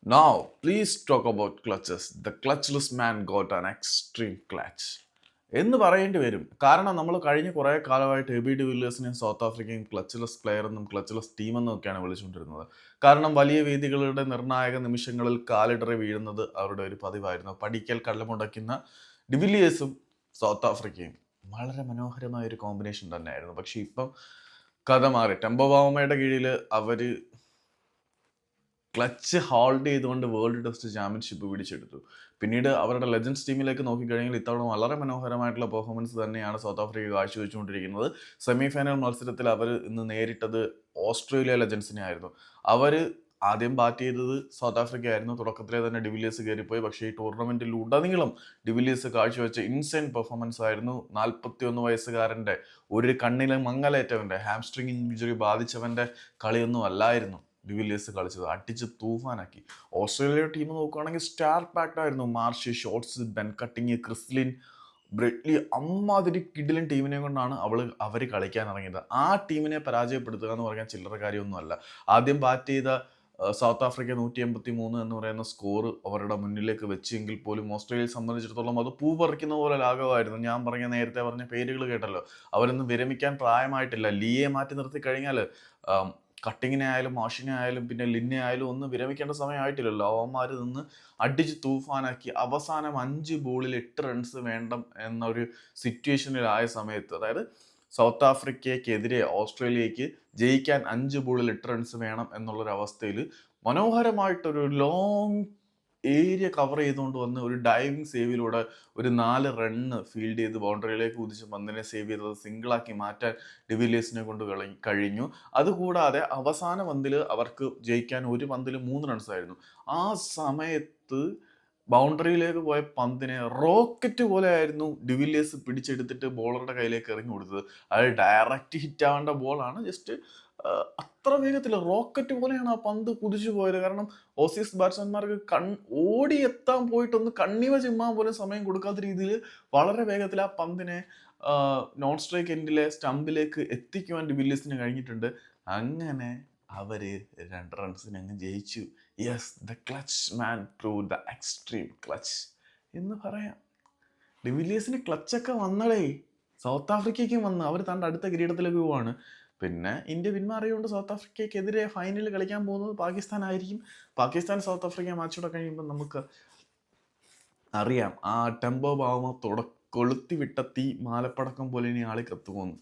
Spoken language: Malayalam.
Now, please talk about clutches. The clutchless man got an extreme clutch. എന്ന് പറയേണ്ടി വരും. കാരണം നമ്മൾ കഴിഞ്ഞ കുറേ കാലമായിട്ട് എബി ഡിവില്ലിയേഴ്സിനെയും സൗത്ത് ആഫ്രിക്കയും ക്ലച്ച്ലെസ് പ്ലെയർ എന്നും ക്ലച്ച്ലെസ് ടീം എന്നും ഒക്കെയാണ് വിളിച്ചുകൊണ്ടിരുന്നത്. കാരണം വലിയ വേദികളുടെ നിർണായക നിമിഷങ്ങളിൽ കാലിടറി വീഴുന്നത് അവരുടെ ഒരു പതിവായിരുന്നു. പഠിക്കൽ കള്ളമുടയ്ക്കുന്ന ഡിവില്ലിയേഴ്സും സൗത്ത് ആഫ്രിക്കയും വളരെ മനോഹരമായ ഒരു കോമ്പിനേഷൻ തന്നെയായിരുന്നു. പക്ഷേ ഇപ്പം കഥ മാറി. ടെമ്പോ ബാവമയുടെ കീഴിൽ അവർ ക്ലച്ച് ഹോൾഡ് ചെയ്തുകൊണ്ട് വേൾഡ് ടെസ്റ്റ് ചാമ്പ്യൻഷിപ്പ് പിടിച്ചെടുത്തു. പിന്നീട് അവരുടെ ലെജൻഡ്സ് ടീമിലേക്ക് നോക്കിക്കഴിഞ്ഞാൽ ഇത്തവണ വളരെ മനോഹരമായിട്ടുള്ള പെർഫോമൻസ് തന്നെയാണ് സൗത്ത് ആഫ്രിക്ക കാഴ്ചവെച്ചുകൊണ്ടിരിക്കുന്നത്. സെമി ഫൈനൽ മത്സരത്തിൽ അവർ ഇന്ന് നേരിട്ടത് ഓസ്ട്രേലിയ ലെജൻസിനെ ആയിരുന്നു. അവർ ആദ്യം ബാറ്റ് ചെയ്തത് സൗത്ത് ആഫ്രിക്ക ആയിരുന്നു. തുടക്കത്തിലെ തന്നെ ഡിവില്ലിയേഴ്സ് കയറിപ്പോയി. പക്ഷേ ഈ ടൂർണമെന്റിൽ ഉടനീളം ഡിവില്ലിയേഴ്സ് കാഴ്ചവെച്ച ഇൻസൈൻ പെർഫോമൻസ് ആയിരുന്നു. 41 വയസ്സുകാരൻ്റെ ഒരു കണ്ണിലെ മങ്ങലേറ്റവൻ്റെ ഹാംസ്ട്രിങ് ഇഞ്ചുറി ബാധിച്ചവൻ്റെ കളിയൊന്നും അല്ലായിരുന്നു ഡിവില്ലിയേഴ്സ് കളിച്ചത്. അടിച്ച് തൂഫാനാക്കി. ഓസ്ട്രേലിയ ടീം നോക്കുകയാണെങ്കിൽ സ്റ്റാർ പാക്ഡ് ആയിരുന്നു. Marsh, Shorts, Ben Cutting, Chris Lynn, Bradley, അമ്മാതിരി കിഡിലൻ ടീമിനെ കൊണ്ടാണ് അവർ കളിക്കാൻ ഇറങ്ങിയത്. ആ ടീമിനെ പരാജയപ്പെടുത്തുക എന്ന് പറഞ്ഞാൽ ചില്ലറ കാര്യമൊന്നുമല്ല. ആദ്യം ബാറ്റ് ചെയ്ത സൗത്ത് ആഫ്രിക്ക 183 എന്ന് പറയുന്ന സ്കോർ അവരുടെ മുന്നിലേക്ക് വെച്ചെങ്കിൽ പോലും ഓസ്ട്രേലിയയെ സംബന്ധിച്ചിടത്തോളം അത് പൂ പറിക്കുന്ന പോലെ ലാഘവമായിരുന്നു. ഞാൻ നേരത്തെ പറഞ്ഞ പേരുകൾ കേട്ടല്ലോ, അവരൊന്നും വിരമിക്കാൻ പ്രായമായിട്ടില്ല. ലീയെ മാറ്റി നിർത്തി കഴിഞ്ഞാൽ കട്ടിങ്ങിനെ ആയാലും മാഷിനെ ആയാലും പിന്നെ ലിന്നെ ആയാലും ഒന്നും വിരമിക്കേണ്ട സമയമായിട്ടില്ലല്ലോ. അവന്മാർ നിന്ന് അടിച്ച് തൂഫാനാക്കി അവസാനം 5 ബോളിൽ 8 റൺസ് വേണ്ട എന്നൊരു സിറ്റുവേഷനിലായ സമയത്ത്, അതായത് സൗത്ത് ആഫ്രിക്കയ്ക്കെതിരെ ഓസ്ട്രേലിയക്ക് ജയിക്കാൻ 5 ബോളിൽ 8 റൺസ് വേണം എന്നുള്ളൊരവസ്ഥയിൽ മനോഹരമായിട്ടൊരു ലോങ് ഏരിയ കവർ ചെയ്തുകൊണ്ട് വന്ന് ഒരു ഡൈവിങ് സേവിലൂടെ ഒരു 4 റണ്ണ് ഫീൽഡ് ചെയ്ത് ബൗണ്ടറിയിലേക്ക് കുതിച്ച് പന്തിനെ സേവ് ചെയ്തത് സിംഗിളാക്കി മാറ്റാൻ ഡിവില്ലിയേഴ്സിനെ കൊണ്ട് കഴിഞ്ഞു. അതുകൂടാതെ അവസാന പന്തിൽ അവർക്ക് ജയിക്കാൻ ഒരു പന്തിൽ 3 റൺസ് ആയിരുന്നു. ആ സമയത്ത് ബൗണ്ടറിയിലേക്ക് പോയ പന്തിനെ റോക്കറ്റ് പോലെ ആയിരുന്നു ഡിവില്ലിയേഴ്സ് പിടിച്ചെടുത്തിട്ട് ബോളറുടെ കയ്യിലേക്ക് എറിഞ്ഞു കൊടുത്തത്. അത് ഡയറക്റ്റ് ഹിറ്റ് ആവേണ്ട ബോളാണ്. ജസ്റ്റ് അത്ര വേഗത്തിൽ റോക്കറ്റ് പോലെയാണ് ആ പന്ത് കുതിച്ചു പോയത്. കാരണം ഓസീസ് ബാറ്റ്സ്മാൻമാർക്ക് ഓടിയെത്താൻ പോയിട്ടൊന്ന് കണ്ണിവ ചിമ്മാൻ പോലും സമയം കൊടുക്കാത്ത രീതിയിൽ വളരെ വേഗത്തിൽ ആ പന്തിനെ നോൺ സ്ട്രൈക്ക് എൻഡിലെ സ്റ്റമ്പിലേക്ക് എത്തിക്കുവാൻ ഡിവില്ലിയേഴ്സിന് കഴിഞ്ഞിട്ടുണ്ട്. അങ്ങനെ അവര് 2 റൺസിന് അങ്ങ് ജയിച്ചു. Yes, the clutch man prove the extreme clutch എന്ന് പറയാം. ഡിവില്ലിയേഴ്സിന് ക്ലച്ചൊക്കെ വന്നടേ. സൗത്ത് ആഫ്രിക്കയ്ക്കും വന്ന് അവർ തൻ്റെ അടുത്ത കിരീടത്തിലേക്ക് പോവാണ്. പിന്നെ ഇന്ത്യ പിന്മാറിയുകൊണ്ട് സൗത്ത് ആഫ്രിക്കയ്ക്കെതിരെ ഫൈനലിൽ കളിക്കാൻ പോകുന്നത് പാകിസ്ഥാൻ ആയിരിക്കും. പാകിസ്ഥാൻ സൗത്ത് ആഫ്രിക്ക മാച്ചോടെ കഴിയുമ്പോൾ നമുക്ക് അറിയാം ആ ടെമ്പോ ഭാവമ കൊളുത്തി വിട്ട തീ മാലപ്പടക്കം പോലെ ഇനി ആളി കത്തുപോകുന്നു.